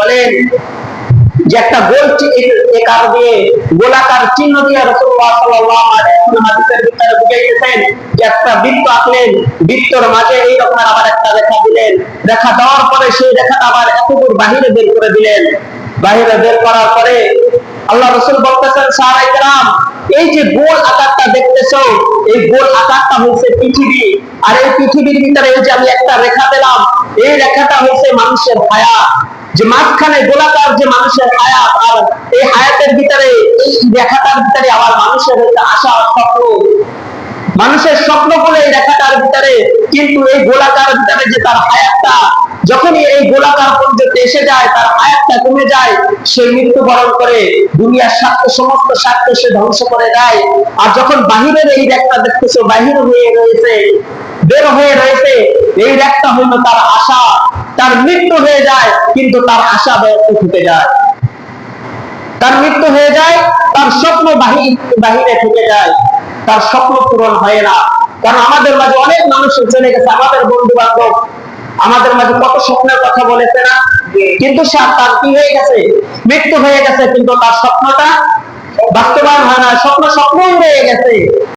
বলেন যে একটা গোল আকার দিয়ে গোলাকার চিহ্ন দিয়ে রাসূলুল্লাহ সাল্লাল্লাহু আলাইহি ওয়াসাল্লাম হাদিসের ভিতরে বুঝাইতেছেন যে একটা বৃত্ত আঁকলেন, বৃত্তর মাঝে এই রকম আবার একটা রেখা দিলেন, রেখা দেওয়ার পরে সেই রেখাটা আবার এতদূর বাহিরে বের করে দিলেন। বাহিরে বের করার পরে আল্লাহ রাসূল বলতেছেন, সাহাবায়ে কেরাম, এই যে গোল আকারটা দেখতেছো, এই গোল আকারটা হচ্ছে পৃথিবী, আর এই পৃথিবীর ভিতরে এই যে আমি একটা রেখা দিলাম, এই রেখাটা হচ্ছে মানুষের হায়াত, যে মাঝখানে গোলাকার যে মানুষের হায়াত, আর এই হায়াতের ভিতরে এই রেখাটার ভিতরে আবার মানুষের হচ্ছে আশা স্বপ্ন, মানুষের স্বপ্নগুলো এই রেখাটার ভিতরে। কিন্তু এই গোলাকার ভিতরে যে তার হায়াতটা, যখনই এই গোলাকার পর্যন্ত এসে যায় তার হায়াতটা কমে যায়, সে মৃত্যুবরণ করে, দুনিয়ার স্বার্থ সমস্ত স্বার্থ সে ধ্বংস করে দেয়। আর যখন বাহিরের এই রেখা দেখতেছো বাহির হয়ে রয়েছে, বের হয়ে রয়েছে, এই রেখা হইল তার আশা, তার মৃত্যু হয়ে যায় কিন্তু তার আশা ব্যর্থ থেকে যায়, তার মৃত্যু হয়ে যায়, তার স্বপ্ন বাহিরে থেকে যায়, তার স্বপ্ন পূরণ হয় না। কারণ আমাদের মাঝে অনেক মানুষ চলে গেছে, আমাদের বন্ধু বান্ধব আমাদের মাঝে কত স্বপ্নের কথা বলেছে না, কিন্তু তার কি হয়ে গেছে, মৃত্যু হয়ে গেছে, কিন্তু তার স্বপ্নটা বাস্তবায়ন হয় না, স্বপ্নই রয়ে গেছে।